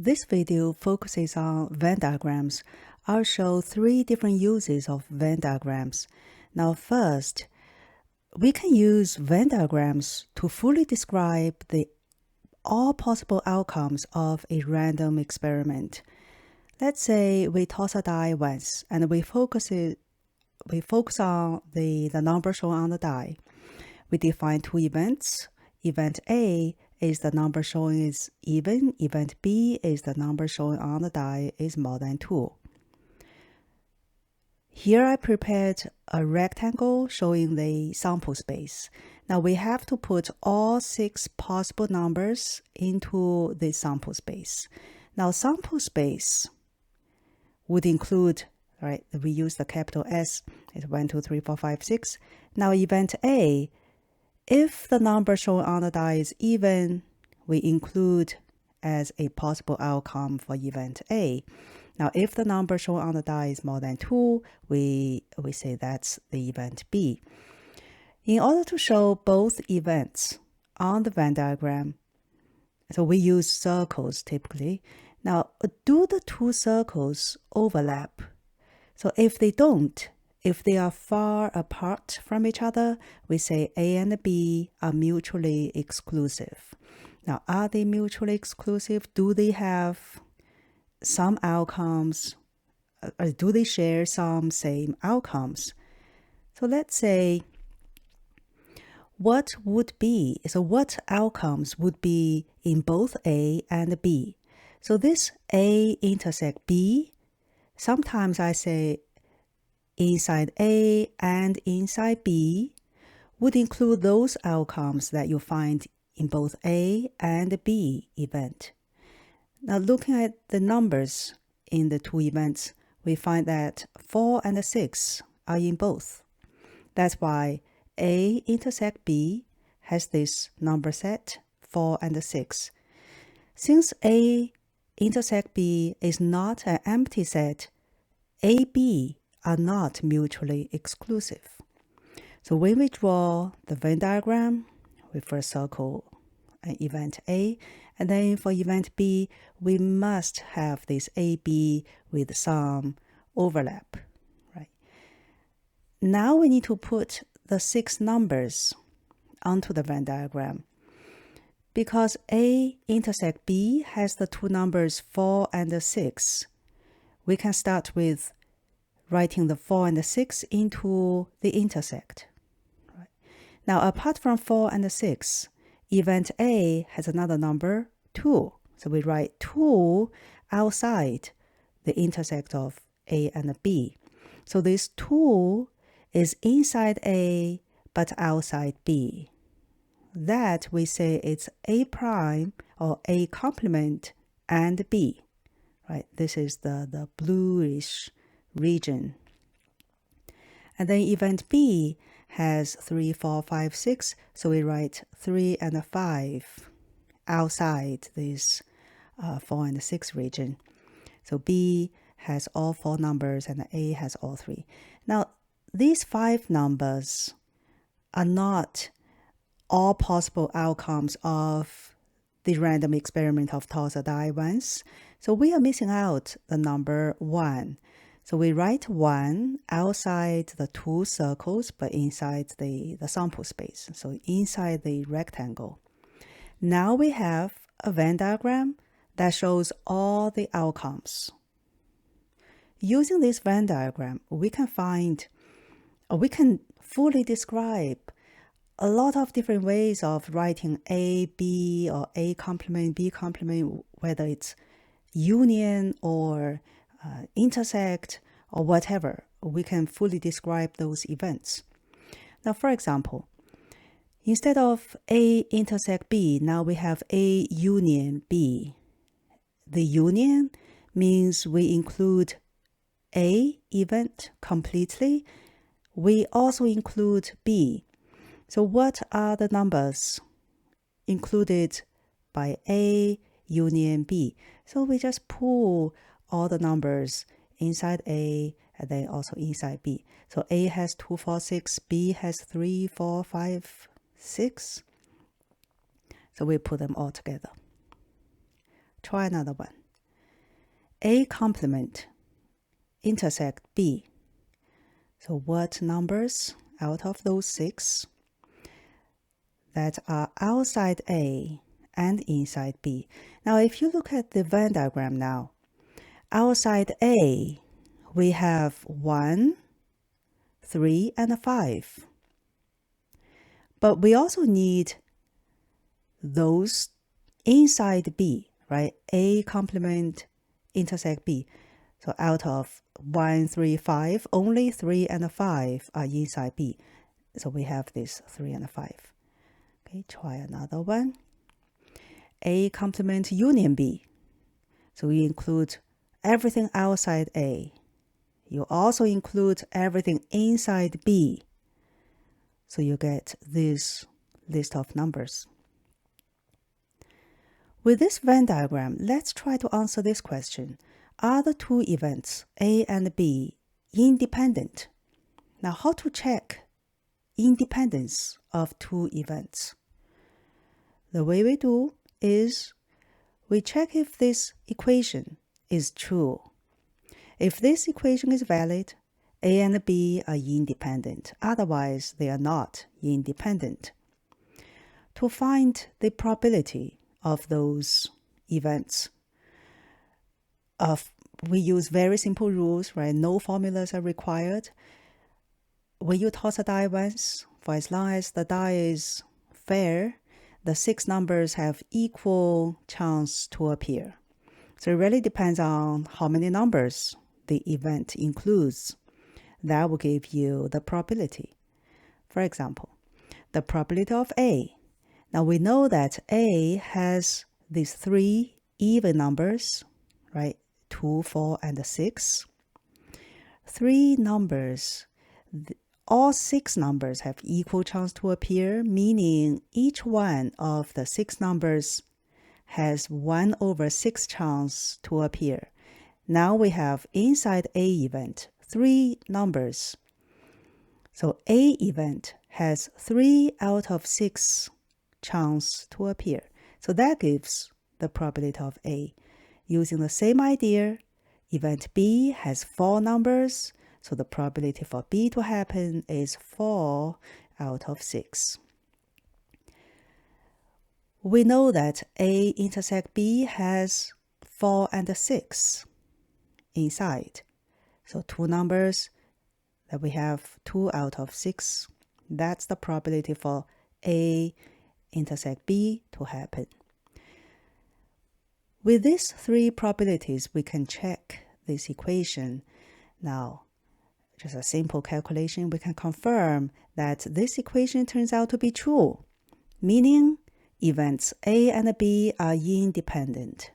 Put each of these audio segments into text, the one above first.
This video focuses on Venn diagrams. I'll show 3 different uses of Venn diagrams. Now first, we can use Venn diagrams to fully describe all possible outcomes of a random experiment. Let's say we toss a die once and we focus on the number shown on the die. We define 2 events. Event A is the number showing is even. Event B is the number showing on the die is more than 2. Here I prepared a rectangle showing the sample space. Now we have to put all 6 possible numbers into the sample space. Now sample space would include, right, we use the capital S, it's 1, 2, 3, 4, 5, 6. Now event A, if the number shown on the die is even, we include as a possible outcome for event A. Now, if the number shown on the die is more than 2, we say that's the event B. In order to show both events on the Venn diagram, so we use circles typically. Now, do the 2 circles overlap? So if they don't, if they are far apart from each other, we say A and B are mutually exclusive. Now, are they mutually exclusive? Do they have some outcomes? Or do they share some same outcomes? So let's say what outcomes would be in both A and B? So this A intersect B, sometimes I say inside A and inside B would include those outcomes that you find in both A and B event. Now looking at the numbers in the 2 events, we find that 4 and 6 are in both. That's why A intersect B has this number set, 4 and 6. Since A intersect B is not an empty set, AB are not mutually exclusive. So when we draw the Venn diagram, we first circle an event A, and then for event B, we must have this AB with some overlap, right? Now we need to put the 6 numbers onto the Venn diagram. Because A intersect B has the 2 numbers 4 and 6, we can start with writing the 4 and 6 into the intersect. Right. Now, apart from 4 and 6, event A has another number, 2. So we write 2 outside the intersect of A and B. So this 2 is inside A but outside B. That we say it's A prime or A complement and B. Right. This is the bluish region. And then event B has 3, 4, 5, 6. So we write 3 and 5 outside this 4 and 6 region. So B has all 4 numbers and A has all 3. Now, these 5 numbers are not all possible outcomes of the random experiment of toss a die once. So we are missing out the number 1. So we write 1 outside the 2 circles, but inside the sample space. So inside the rectangle. Now we have a Venn diagram that shows all the outcomes. Using this Venn diagram, we can fully describe a lot of different ways of writing A, B, or A complement, B complement, whether it's union or intersect or whatever. We can fully describe those events. Now, for example, instead of A intersect B, now we have A union B. The union means we include A event completely. We also include B. So what are the numbers included by A union B? So we just pull all the numbers inside A and then also inside B. So A has 2, 4, 6, B has 3, 4, 5, 6. So we put them all together. Try another one. A complement intersect B. So what numbers out of those 6 that are outside A and inside B? Now, if you look at the Venn diagram now, outside A, we have 1, 3, and 5. But we also need those inside B, right? A complement intersect B. So out of 1, 3, 5, only 3 and 5 are inside B. So we have this 3 and 5. Okay, try another one. A complement union B. So we include everything outside A. You also include everything inside B. So you get this list of numbers. With this Venn diagram, let's try to answer this question. Are the two events, A and B, independent? Now, how to check independence of two events? The way we do is we check if this equation is true. If this equation is valid, A and B are independent. Otherwise, they are not independent. To find the probability of those events, we use very simple rules, right? No formulas are required. When you toss a die once, for as long as the die is fair, the 6 numbers have equal chance to appear. So it really depends on how many numbers the event includes. That will give you the probability. For example, the probability of A. Now we know that A has these 3 even numbers, right? 2, 4, and 6. 3 numbers, all 6 numbers have equal chance to appear, meaning each one of the 6 numbers has 1/6 chance to appear. Now we have inside A event 3 numbers. So A event has 3 out of 6 chance to appear. So that gives the probability of A. Using the same idea, event B has 4 numbers, so the probability for B to happen is 4 out of 6. We know that A intersect B has 4 and 6 inside. So 2 numbers that we have 2 out of 6. That's the probability for A intersect B to happen. With these 3 probabilities, we can check this equation. Now, just a simple calculation, we can confirm that this equation turns out to be true, meaning events A and B are independent.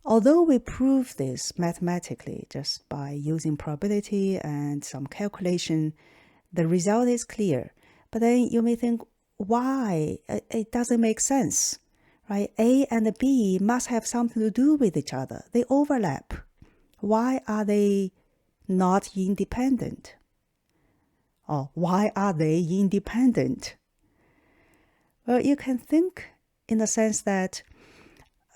Although we prove this mathematically just by using probability and some calculation, the result is clear. But then you may think, why? It doesn't make sense, right? A and B must have something to do with each other. They overlap. Why are they not independent? Or why are they independent? Well, you can think in the sense that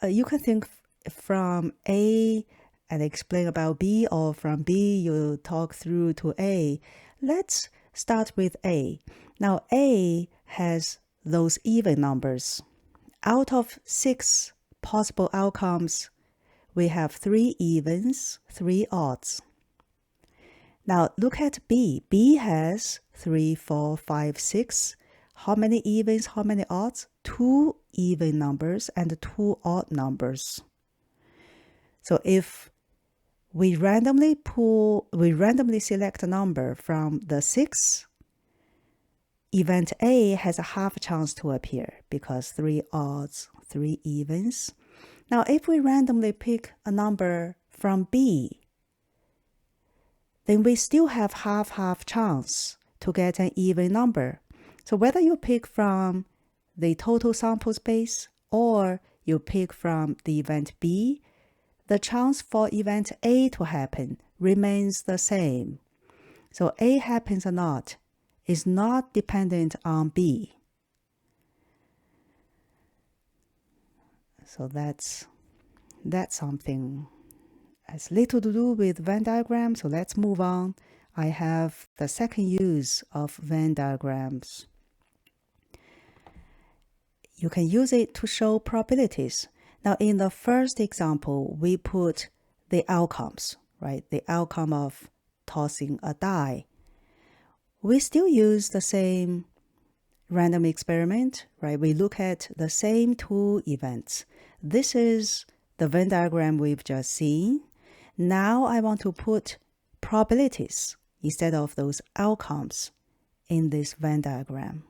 you can think from A and explain about B, or from B you talk through to A. Let's start with A. Now A has those even numbers. Out of 6 possible outcomes, we have 3 evens, 3 odds. Now look at B. B has 3, 4, 5, 6. How many evens, how many odds? 2 even numbers and 2 odd numbers. So if we randomly select a number from the 6, event A has a half chance to appear because 3 odds, 3 evens. Now, if we randomly pick a number from B, then we still have half chance to get an even number. So whether you pick from the total sample space or you pick from the event B, the chance for event A to happen remains the same. So A happens or not is not dependent on B. So that's something has little to do with Venn diagram, so let's move on. I have the second use of Venn diagrams. You can use it to show probabilities. Now, in the first example, we put the outcomes, right? The outcome of tossing a die. We still use the same random experiment, right? We look at the same two events. This is the Venn diagram we've just seen. Now I want to put probabilities instead of those outcomes in this Venn diagram.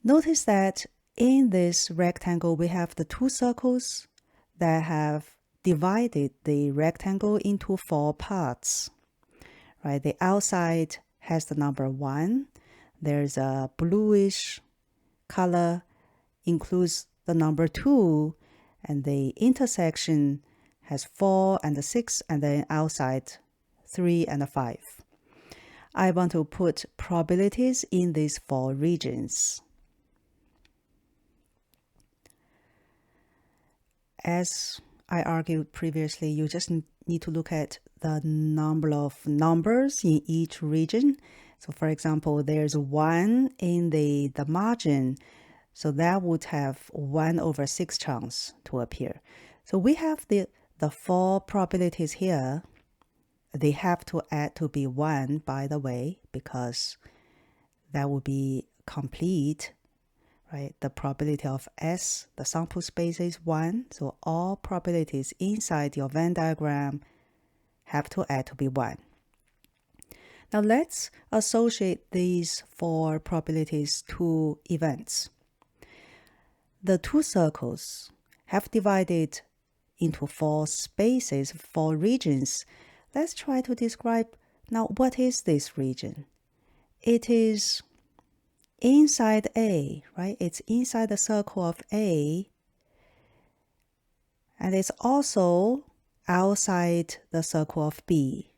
Notice that in this rectangle, we have the two circles that have divided the rectangle into 4 parts. Right? The outside has the number 1. There's a bluish color, includes the number 2, and the intersection has 4 and 6, and then outside 3 and 5. I want to put probabilities in these 4 regions. As I argued previously, you just need to look at the number of numbers in each region. So for example, there's 1 in the margin, so that would have 1/6 chance to appear. So we have the 4 probabilities here. They have to add to be 1, by the way, because that would be complete. Right? The probability of S, the sample space is 1. So all probabilities inside your Venn diagram have to add to be 1. Now let's associate these 4 probabilities to events. The 2 circles have divided into 4 spaces, 4 regions. Let's try to describe now what is this region. It is inside A, right? It's inside the circle of A, and it's also outside the circle of B.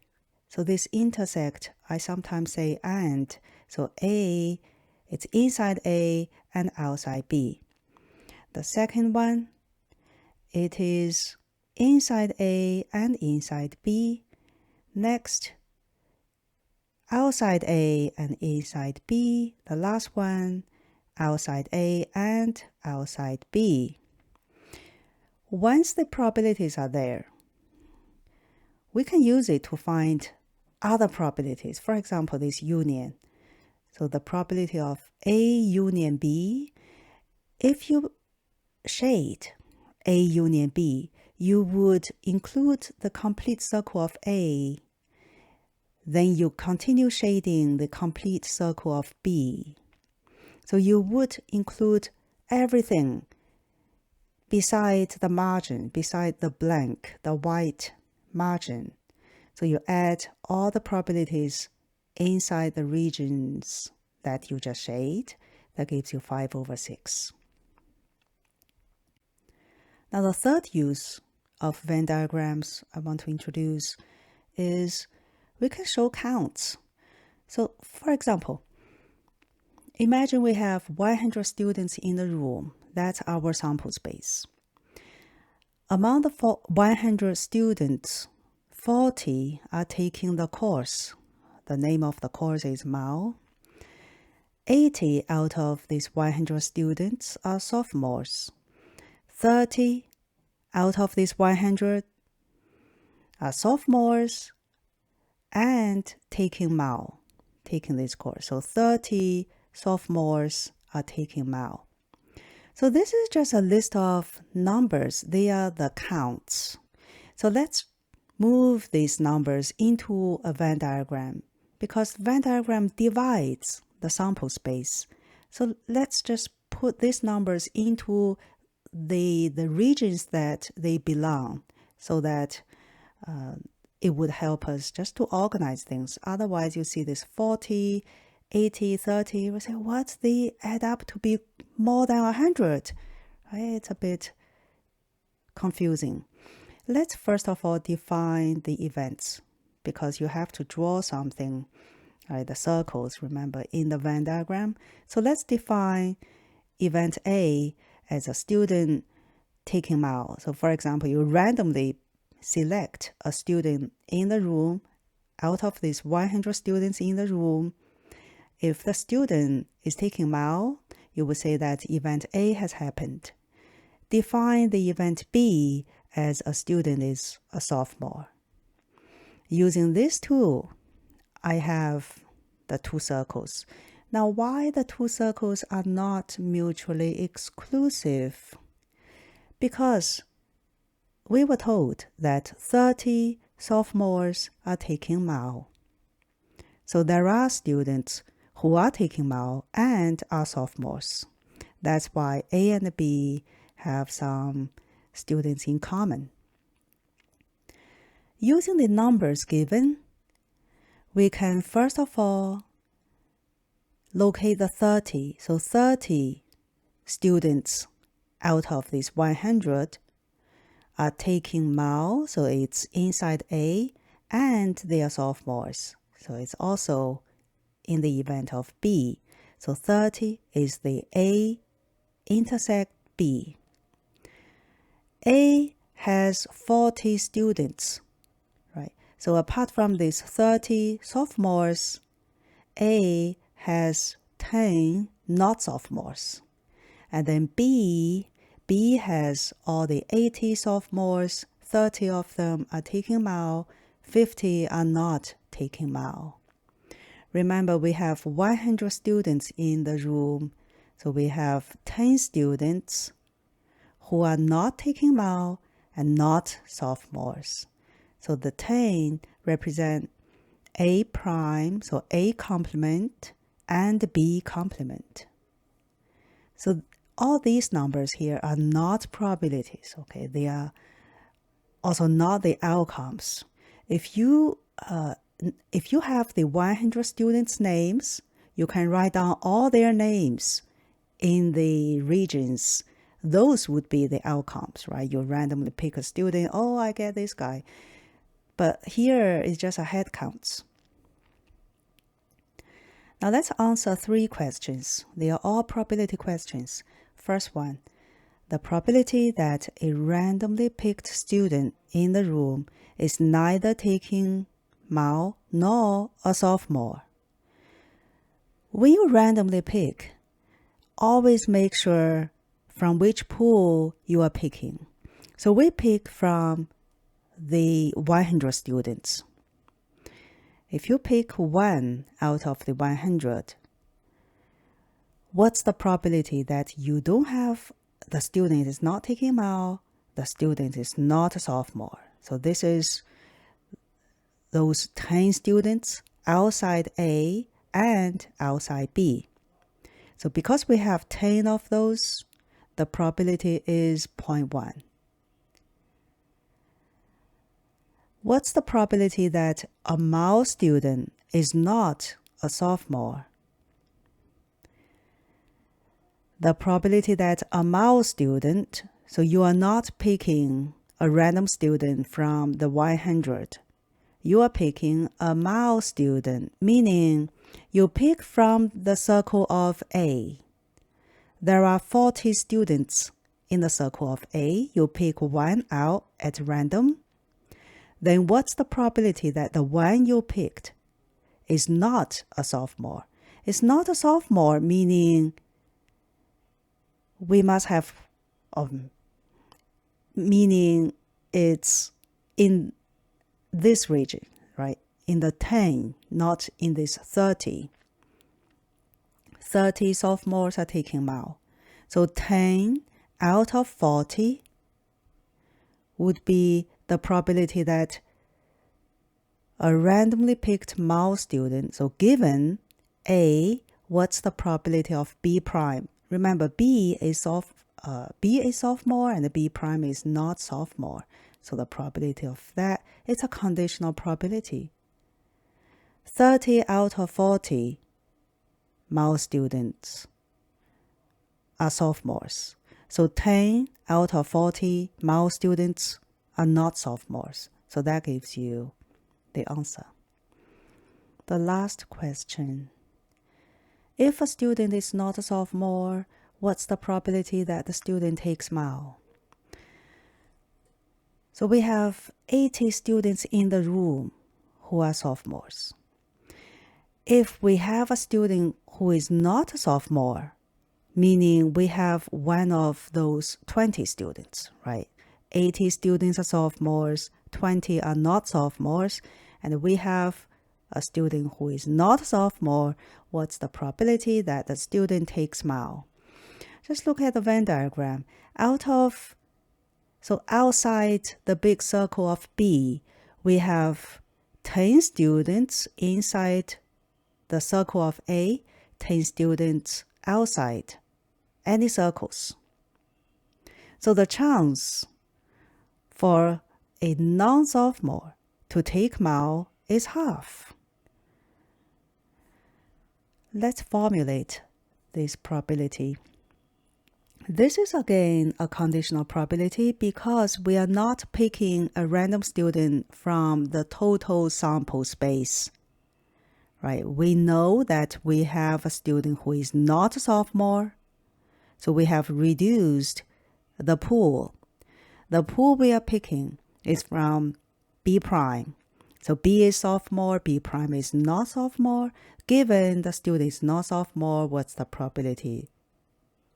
So this intersect, I sometimes say and. So A, it's inside A and outside B. The second one, it is inside A and inside B. Next, outside A and inside B. The last one, outside A and outside B. Once the probabilities are there, we can use it to find other probabilities. For example, this union. So the probability of A union B, if you shade A union B, you would include the complete circle of A. Then you continue shading the complete circle of B. So you would include everything beside the margin, beside the blank, the white margin. So you add all the probabilities inside the regions that you just shade. That gives you 5/6. Now the third use of Venn diagrams I want to introduce is we can show counts. So for example, imagine we have 100 students in the room. That's our sample space. Among the 100 students, 40 are taking the course. The name of the course is Mao. 80 out of these 100 students are sophomores. 30 out of these 100 are sophomores and taking Mao, taking this course. So 30 sophomores are taking Mao. So this is just a list of numbers. They are the counts. So let's move these numbers into a Venn diagram because Venn diagram divides the sample space. So let's just put these numbers into the regions that they belong so that it would help us just to organize things. Otherwise, you see this 40, 80, 30, you will say, what? They add up to be more than 100. Right? It's a bit confusing. Let's first of all define the events because you have to draw something, right? The circles, remember, in the Venn diagram. So let's define event A as a student taking Mao. So for example, you randomly select a student in the room, out of these 100 students in the room, if the student is taking Mao, you would say that event A has happened. Define the event B as a student is a sophomore. Using this tool, I have the two circles. Now, why the two circles are not mutually exclusive? Because we were told that 30 sophomores are taking Mao. So there are students who are taking Mao and are sophomores. That's why A and B have some students in common. Using the numbers given, we can first of all locate the 30. So 30 students out of these 100 are taking Mao, so it's inside A, and they are sophomores. So it's also in the event of B. So 30 is the A intersect B. A has 40 students, right? So apart from these 30 sophomores, A has 10 not sophomores. And then B has all the 80 sophomores, 30 of them are taking Mao, 50 are not taking Mao. Remember, we have 100 students in the room, so we have 10 students who are not taking Mao and not sophomores. So the 10 represent A prime, so A complement, and B complement. So all these numbers here are not probabilities, okay? They are also not the outcomes. If you have the 100 students' names, you can write down all their names in the regions. Those would be the outcomes, right? You randomly pick a student, oh, I get this guy. But here is just a head counts. Now let's answer 3 questions. They are all probability questions. First one, the probability that a randomly picked student in the room is neither taking Mao nor a sophomore. When you randomly pick, always make sure from which pool you are picking. So we pick from the 100 students. If you pick 1 out of the 100, what's the probability that you don't have, the student is not taking Mao, the student is not a sophomore? So this is those 10 students outside A and outside B. So because we have 10 of those, the probability is 0.1. What's the probability that a Mao student is not a sophomore? The probability that a Mao student, so you are not picking a random student from the 100. You are picking a Mao student, meaning you pick from the circle of A. There are 40 students in the circle of A. You pick 1 out at random. Then what's the probability that the one you picked is not a sophomore? It's not a sophomore, meaning we must have, meaning it's in this region, right? In the 10, not in this 30. 30 sophomores are taking Mao. So 10 out of 40 would be the probability that a randomly picked Mao student, so given A, what's the probability of B prime? Remember, B is sophomore and B prime is not sophomore. So the probability of that, it's a conditional probability. 30 out of 40 Mao students are sophomores. So 10 out of 40 Mao students are not sophomores. So that gives you the answer. The last question. If a student is not a sophomore, what's the probability that the student takes Mao? So we have 80 students in the room who are sophomores. If we have a student who is not a sophomore, meaning we have one of those 20 students, right? 80 students are sophomores, 20 are not sophomores, and we have a student who is not a sophomore. What's the probability that the student takes Mao? Just look at the Venn diagram. Outside the big circle of B, we have 10 students inside the circle of A, 10 students outside any circles. So the chance for a non-sophomore to take Mao is half. Let's formulate this probability. This is again a conditional probability because we are not picking a random student from the total sample space. Right? We know that we have a student who is not a sophomore, so we have reduced the pool. The pool we are picking is from B prime. So B is sophomore, B prime is not sophomore. Given the student is not sophomore, what's the probability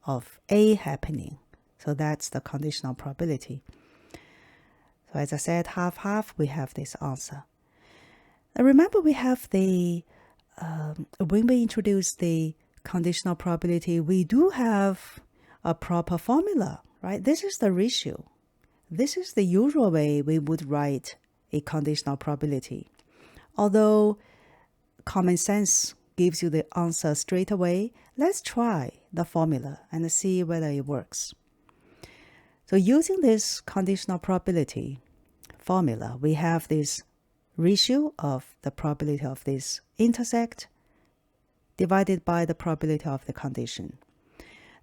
of A happening? So that's the conditional probability. So as I said, half, we have this answer. Now remember we have the, when we introduce the conditional probability, we do have a proper formula, right? This is the ratio. This is the usual way we would write a conditional probability. Although common sense gives you the answer straight away, let's try the formula and see whether it works. So using this conditional probability formula, we have this ratio of the probability of this intersect divided by the probability of the condition.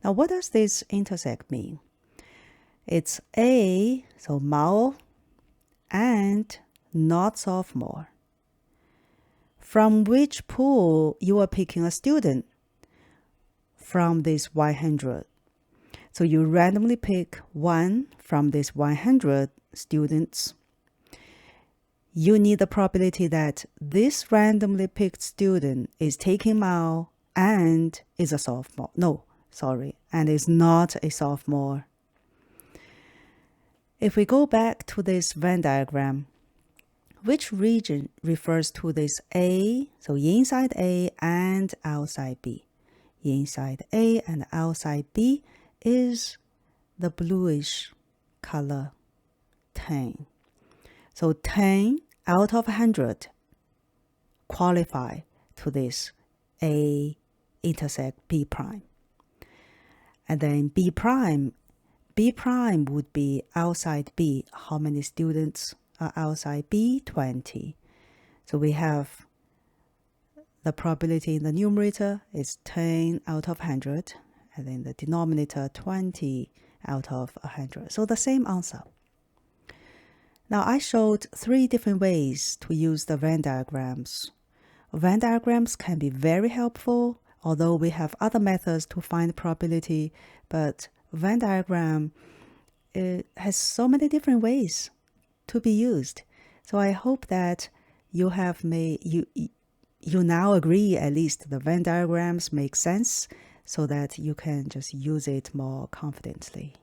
Now, what does this intersect mean? It's A, so Mao, and not sophomore. From which pool you are picking a student? From this 100. So you randomly pick one from this 100 students. You need the probability that this randomly picked student is taking Mao and is a sophomore. And is not a sophomore. If we go back to this Venn diagram, which region refers to this A? So inside A and outside B. Inside A and outside B is the bluish color 10. So 10 out of 100 qualify to this A intersect B prime. And then B prime would be outside B. How many students are outside B? 20. So we have the probability in the numerator is 10 out of 100, and then the denominator 20 out of 100. So the same answer. Now I showed 3 different ways to use the Venn diagrams. Venn diagrams can be very helpful, although we have other methods to find probability, but Venn diagram, it has so many different ways to be used. So I hope that you have you now agree at least the Venn diagrams make sense so that you can just use it more confidently.